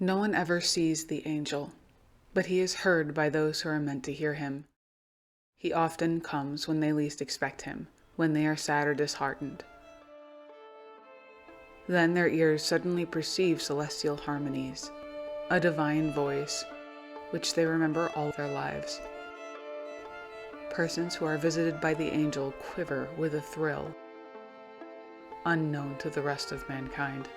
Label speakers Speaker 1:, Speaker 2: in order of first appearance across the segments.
Speaker 1: No one ever sees the angel, but he is heard by those who are meant to hear him. He often comes when they least expect him, when they are sad or disheartened. Then their ears suddenly perceive celestial harmonies, a divine voice, which they remember all their lives. Persons who are visited by the angel quiver with a thrill, unknown to the rest of mankind.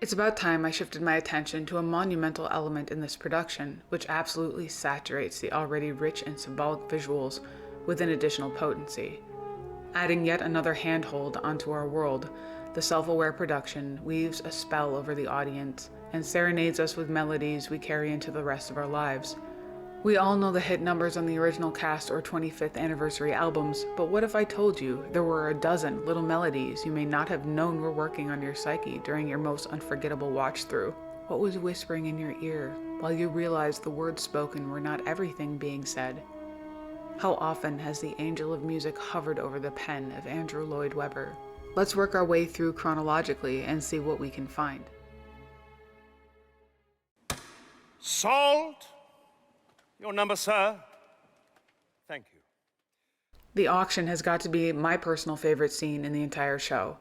Speaker 1: It's about time I shifted my attention to a monumental element in this production, which absolutely saturates the already rich and symbolic visuals with an additional potency. Adding yet another handhold onto our world, the self-aware production weaves a spell over the audience and serenades us with melodies we carry into the rest of our lives. We all know the hit numbers on the original cast or 25th anniversary albums, but what if I told you there were a dozen little melodies you may not have known were working on your psyche during your most unforgettable watch-through? What was whispering in your ear while you realized the words spoken were not everything being said? How often has the angel of music hovered over the pen of Andrew Lloyd Webber? Let's work our way through chronologically and see what we can find.
Speaker 2: Salt! Your number, sir. Thank you.
Speaker 1: The auction has got to be my personal favorite scene in the entire show,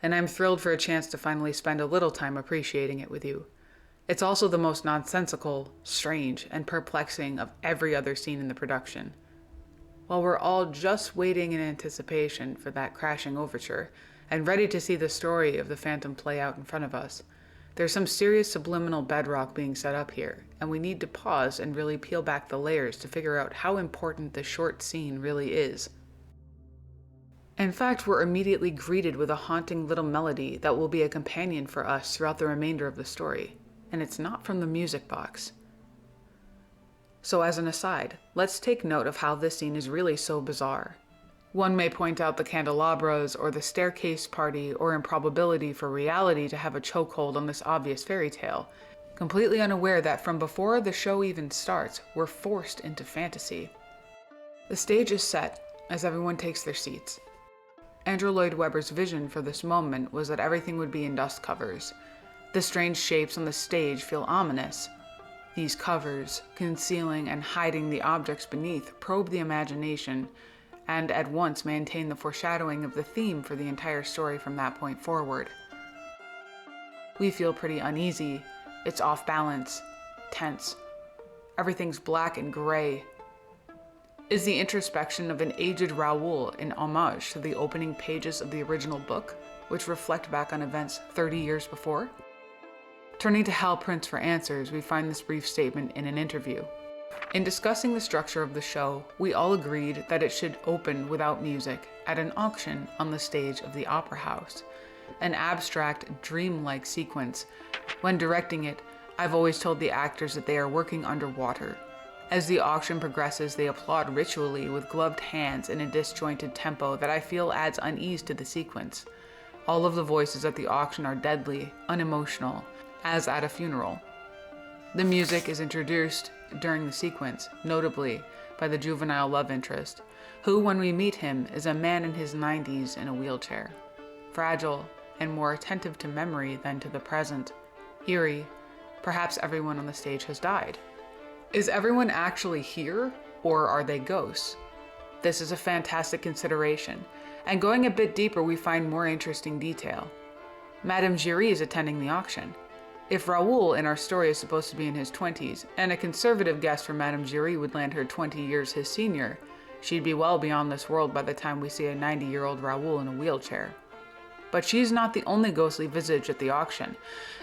Speaker 1: and I'm thrilled for a chance to finally spend a little time appreciating it with you. It's also the most nonsensical, strange, and perplexing of every other scene in the production. While we're all just waiting in anticipation for that crashing overture, and ready to see the story of the Phantom play out in front of us, there's some serious subliminal bedrock being set up here, and we need to pause and really peel back the layers to figure out how important this short scene really is. In fact, we're immediately greeted with a haunting little melody that will be a companion for us throughout the remainder of the story, and it's not from the music box. So as an aside, let's take note of how this scene is really so bizarre. One may point out the candelabras or the staircase party or improbability for reality to have a chokehold on this obvious fairy tale, completely unaware that from before the show even starts, we're forced into fantasy. The stage is set as everyone takes their seats. Andrew Lloyd Webber's vision for this moment was that everything would be in dust covers. The strange shapes on the stage feel ominous. These covers, concealing and hiding the objects beneath, probe the imagination, and at once maintain the foreshadowing of the theme for the entire story from that point forward. We feel pretty uneasy, it's off balance, tense. Everything's black and gray. Is the introspection of an aged Raoul an homage to the opening pages of the original book, which reflect back on events 30 years before? Turning to Hal Prince for answers, we find this brief statement in an interview. In discussing the structure of the show, we all agreed that it should open without music at an auction on the stage of the Opera House, an abstract, dreamlike sequence. When directing it, I've always told the actors that they are working underwater. As the auction progresses, they applaud ritually with gloved hands in a disjointed tempo that I feel adds unease to the sequence. All of the voices at the auction are deadly, unemotional, as at a funeral. The music is introduced during the sequence, notably by the juvenile love interest, who, when we meet him, is a man in his 90s in a wheelchair. Fragile and more attentive to memory than to the present. Eerie, perhaps everyone on the stage has died. Is everyone actually here, or are they ghosts? This is a fantastic consideration, and going a bit deeper we find more interesting detail. Madame Giry is attending the auction. If Raoul in our story is supposed to be in his 20s, and a conservative guess for Madame Giry would land her 20 years his senior, she'd be well beyond this world by the time we see a 90-year-old Raoul in a wheelchair. But she's not the only ghostly visage at the auction.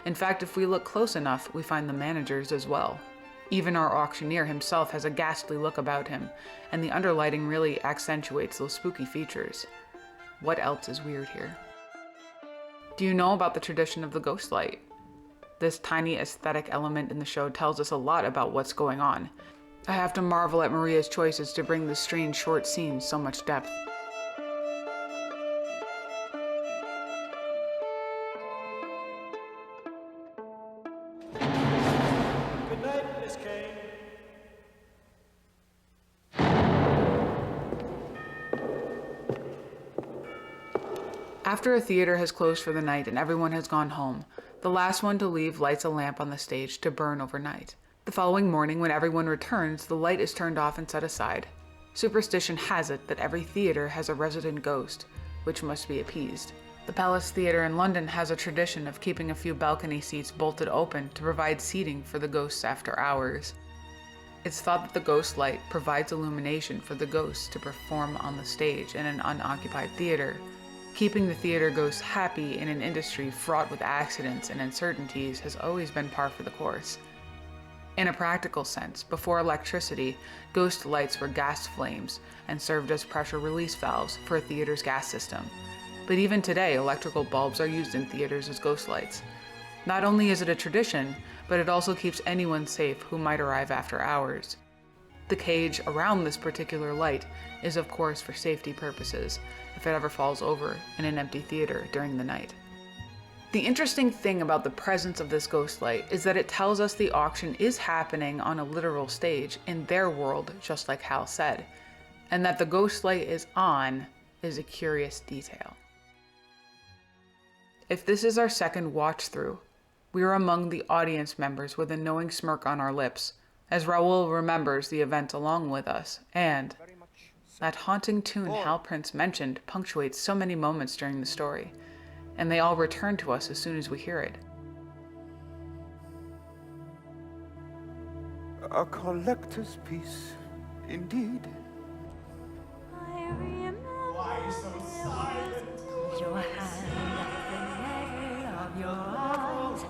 Speaker 1: In fact, if we look close enough, we find the managers as well. Even our auctioneer himself has a ghastly look about him, and the underlighting really accentuates those spooky features. What else is weird here? Do you know about the tradition of the ghost light? This tiny aesthetic element in the show tells us a lot about what's going on. I have to marvel at Maria's choices to bring this strange short scene so much depth.
Speaker 3: Good night, Miss Kane.
Speaker 1: After a theater has closed for the night and everyone has gone home, the last one to leave lights a lamp on the stage to burn overnight. The following morning, when everyone returns, the light is turned off and set aside. Superstition has it that every theater has a resident ghost, which must be appeased. The Palace Theatre in London has a tradition of keeping a few balcony seats bolted open to provide seating for the ghosts after hours. It's thought that the ghost light provides illumination for the ghosts to perform on the stage in an unoccupied theater. Keeping the theater ghosts happy in an industry fraught with accidents and uncertainties has always been par for the course. In a practical sense, before electricity, ghost lights were gas flames and served as pressure release valves for a theater's gas system. But even today, electrical bulbs are used in theaters as ghost lights. Not only is it a tradition, but it also keeps anyone safe who might arrive after hours. The cage around this particular light is of course for safety purposes, if it ever falls over in an empty theater during the night. The interesting thing about the presence of this ghost light is that it tells us the auction is happening on a literal stage in their world, just like Hal said, and that the ghost light is on is a curious detail. If this is our second watch through, we are among the audience members with a knowing smirk on our lips, as Raoul remembers the event along with us, and that haunting tune Hal Prince mentioned punctuates so many moments during the story, and they all return to us as soon as we hear it.
Speaker 4: A collector's piece, indeed.
Speaker 5: I remember.
Speaker 3: Why so silent?
Speaker 5: Your hand at the level of your eyes.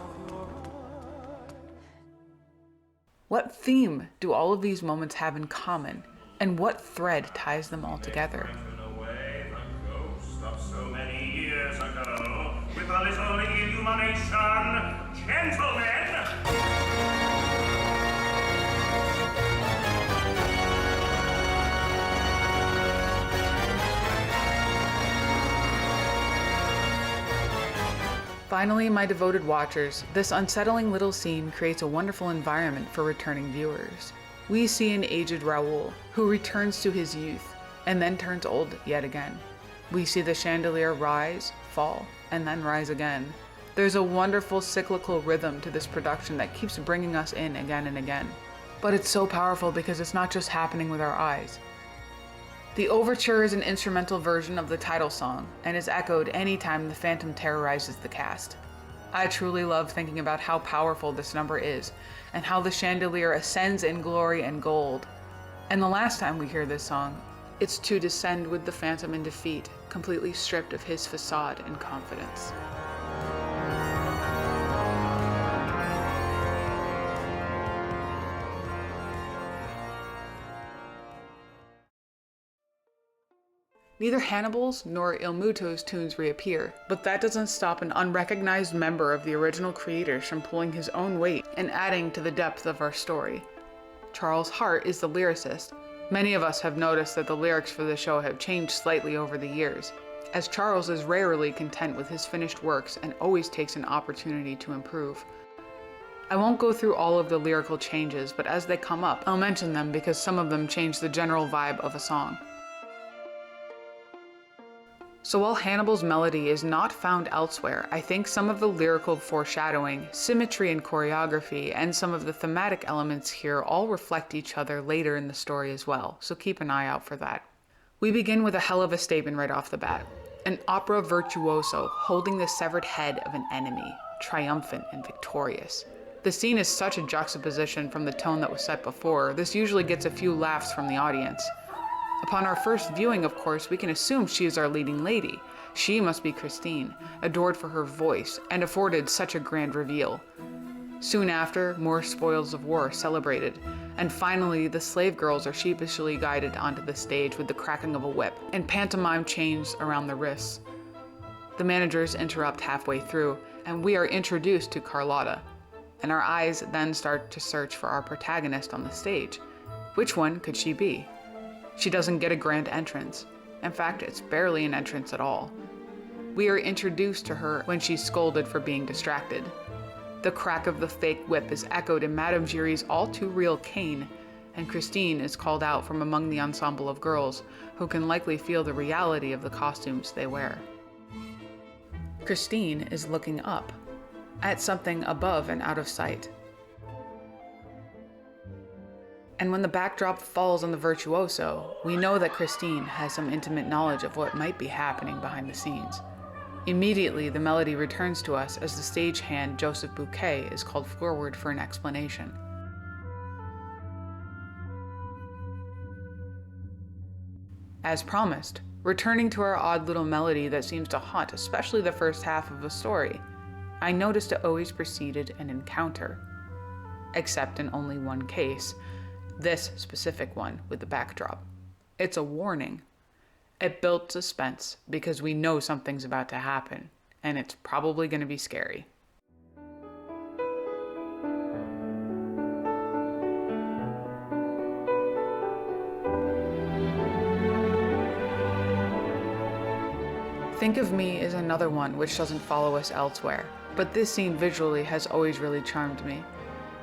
Speaker 1: What theme do all of these moments have in common, and what thread ties them all together?
Speaker 6: Away the ghost of so many years ago, with a little illumination, gentlemen!
Speaker 1: Finally, my devoted watchers, this unsettling little scene creates a wonderful environment for returning viewers. We see an aged Raoul, who returns to his youth, and then turns old yet again. We see the chandelier rise, fall, and then rise again. There's a wonderful cyclical rhythm to this production that keeps bringing us in again and again. But it's so powerful because it's not just happening with our eyes. The overture is an instrumental version of the title song, and is echoed anytime the Phantom terrorizes the cast. I truly love thinking about how powerful this number is, and how the chandelier ascends in glory and gold. And the last time we hear this song, it's to descend with the Phantom in defeat, completely stripped of his facade and confidence. Neither Hannibal's nor Il Muto's tunes reappear, but that doesn't stop an unrecognized member of the original creators from pulling his own weight and adding to the depth of our story. Charles Hart is the lyricist. Many of us have noticed that the lyrics for the show have changed slightly over the years, as Charles is rarely content with his finished works and always takes an opportunity to improve. I won't go through all of the lyrical changes, but as they come up, I'll mention them because some of them change the general vibe of a song. So while Hannibal's melody is not found elsewhere, I think some of the lyrical foreshadowing, symmetry and choreography, and some of the thematic elements here all reflect each other later in the story as well, so keep an eye out for that. We begin with a hell of a statement right off the bat. An opera virtuoso holding the severed head of an enemy, triumphant and victorious. The scene is such a juxtaposition from the tone that was set before, this usually gets a few laughs from the audience. Upon our first viewing, of course, we can assume she is our leading lady. She must be Christine, adored for her voice, and afforded such a grand reveal. Soon after, more spoils of war are celebrated, and finally the slave girls are sheepishly guided onto the stage with the cracking of a whip, and pantomime chains around the wrists. The managers interrupt halfway through, and we are introduced to Carlotta, and our eyes then start to search for our protagonist on the stage. Which one could she be? She doesn't get a grand entrance. In fact, it's barely an entrance at all. We are introduced to her when she's scolded for being distracted. The crack of the fake whip is echoed in Madame Giry's all-too-real cane, and Christine is called out from among the ensemble of girls who can likely feel the reality of the costumes they wear. Christine is looking up, at something above and out of sight. And when the backdrop falls on the virtuoso, we know that Christine has some intimate knowledge of what might be happening behind the scenes. Immediately, the melody returns to us as the stagehand Joseph Bouquet is called forward for an explanation. As promised, returning to our odd little melody that seems to haunt especially the first half of a story, I noticed it always preceded an encounter. Except in only one case, this specific one with the backdrop. It's a warning. It built suspense because we know something's about to happen, and it's probably going to be scary. Think of Me is another one which doesn't follow us elsewhere, but this scene visually has always really charmed me.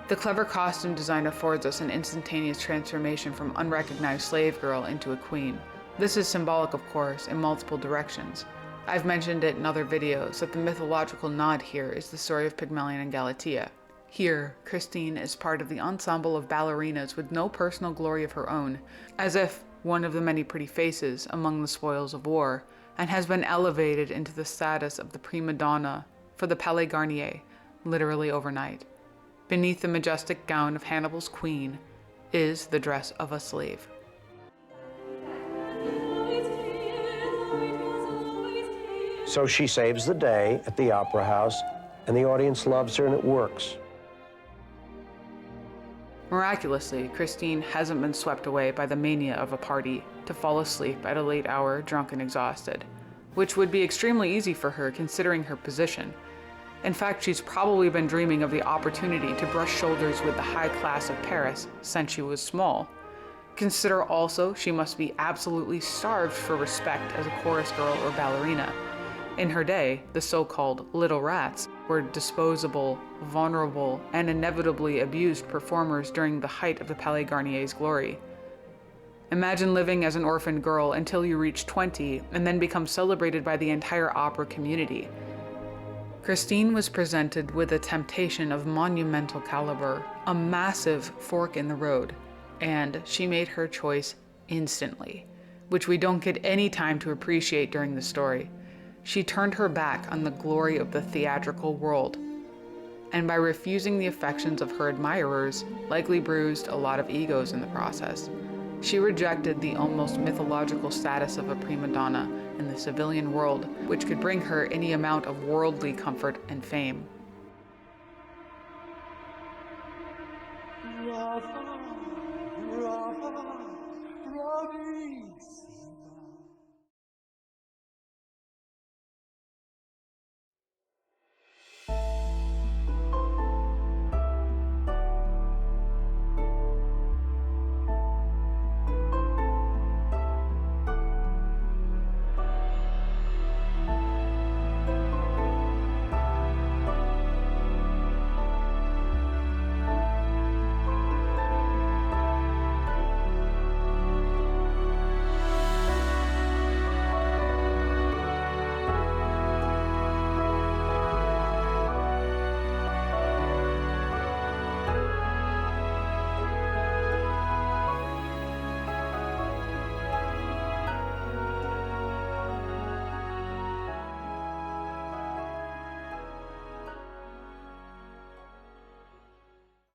Speaker 1: The clever costume design affords us an instantaneous transformation from unrecognized slave girl into a queen. This is symbolic, of course, in multiple directions. I've mentioned it in other videos that the mythological nod here is the story of Pygmalion and Galatea. Here, Christine is part of the ensemble of ballerinas with no personal glory of her own, as if one of the many pretty faces among the spoils of war, and has been elevated into the status of the prima donna for the Palais Garnier, literally overnight. Beneath the majestic gown of Hannibal's queen is the dress of a slave.
Speaker 7: So she saves the day at the Opera House, and the audience loves her, and it works.
Speaker 1: Miraculously, Christine hasn't been swept away by the mania of a party to fall asleep at a late hour, drunk and exhausted, which would be extremely easy for her considering her position. In fact, she's probably been dreaming of the opportunity to brush shoulders with the high class of Paris since she was small. Consider also she must be absolutely starved for respect as a chorus girl or ballerina. In her day, the so-called little rats were disposable, vulnerable, and inevitably abused performers during the height of the Palais Garnier's glory. Imagine living as an orphan girl until you reach 20 and then become celebrated by the entire opera community. Christine was presented with a temptation of monumental caliber, a massive fork in the road, and she made her choice instantly, which we don't get any time to appreciate during the story. She turned her back on the glory of the theatrical world, and by refusing the affections of her admirers, likely bruised a lot of egos in the process. She rejected the almost mythological status of a prima donna in the civilian world, which could bring her any amount of worldly comfort and fame.
Speaker 3: Ravi!